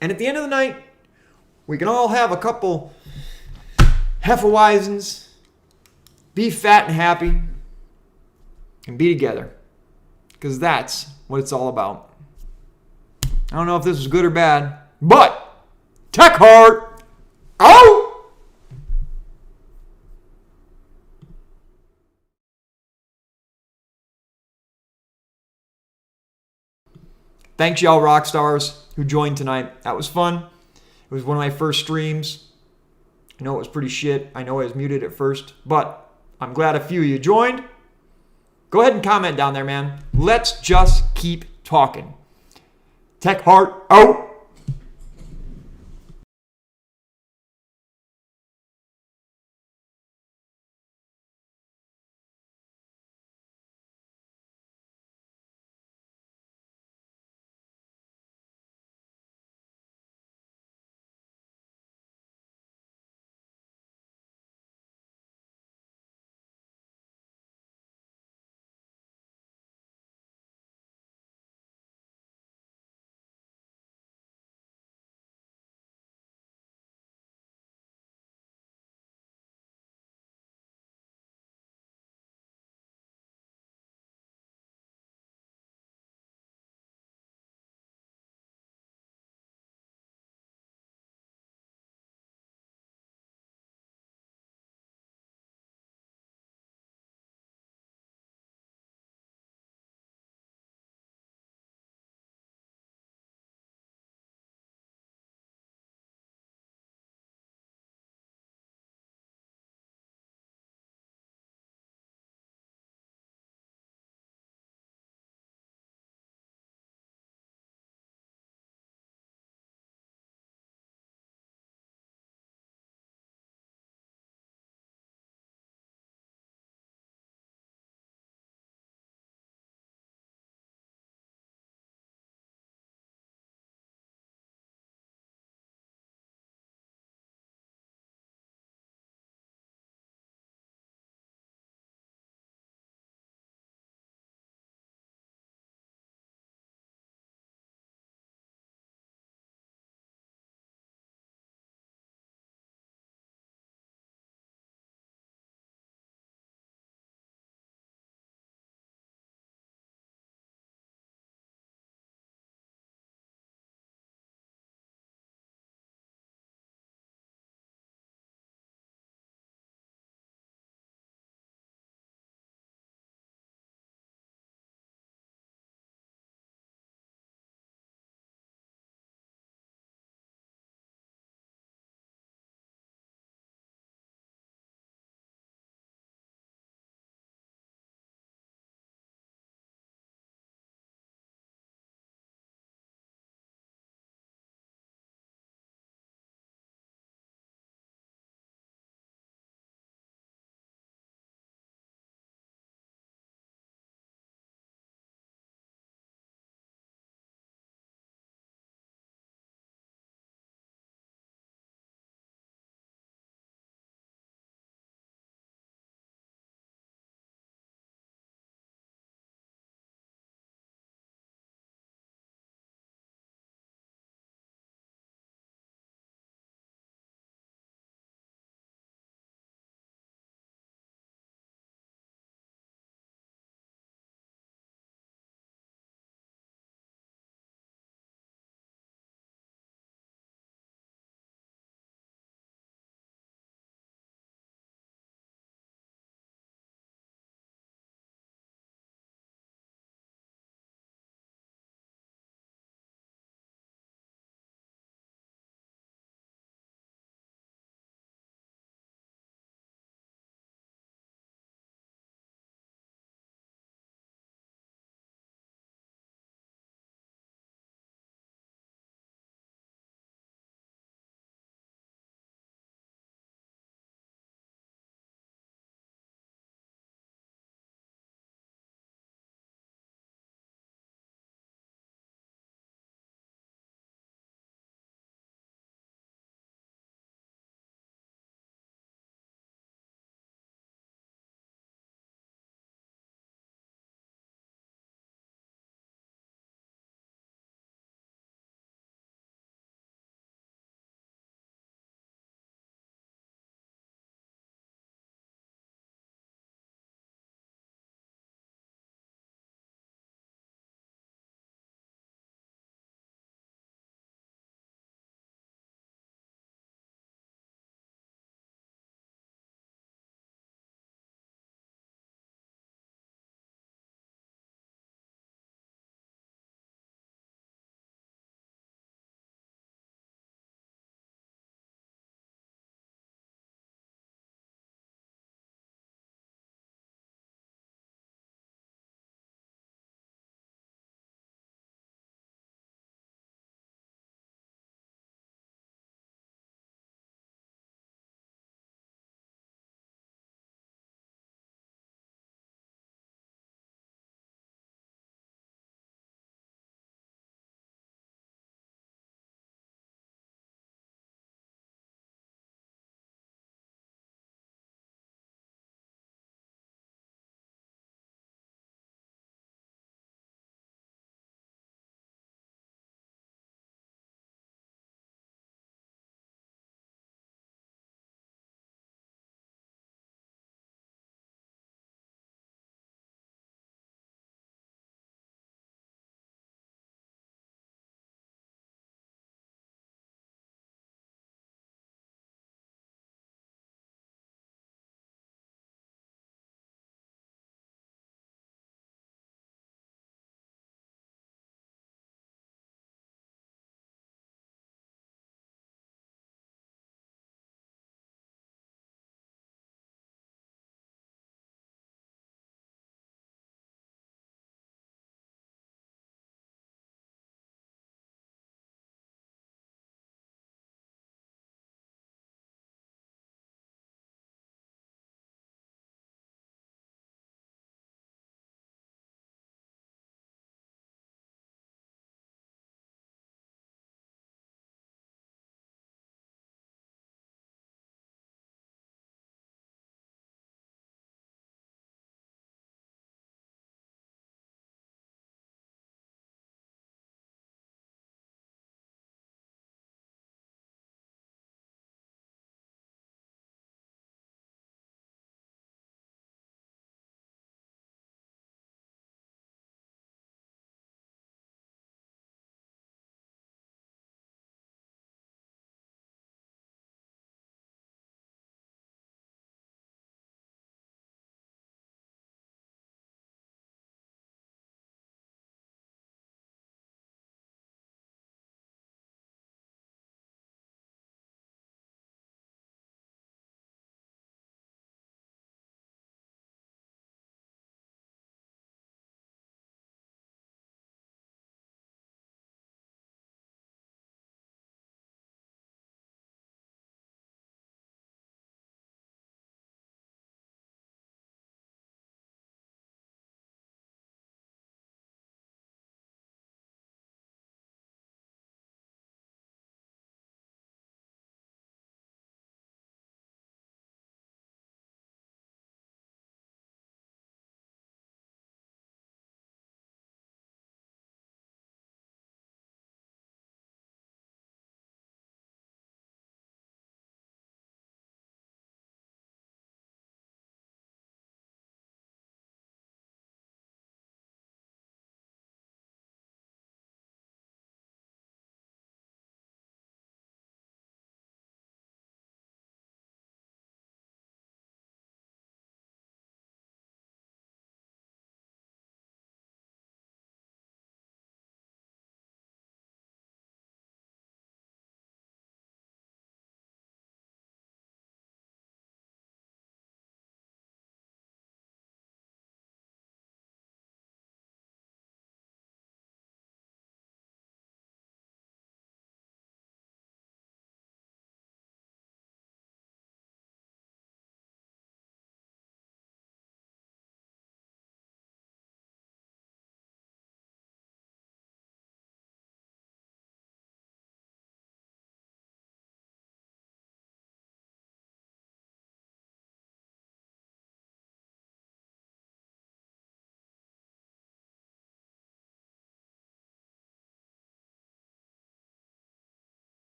And at the end of the night, we can all have a couple Hefeweizens, be fat and happy, and be together. Because that's what it's all about. I don't know if this was good or bad, but Tech Heart out! Thanks, y'all rock stars who joined tonight. That was fun. It was one of my first streams. I know it was pretty shit. I know I was muted at first, but I'm glad a few of you joined. Go ahead and comment down there, man. Let's just keep talking. Tech Heart out.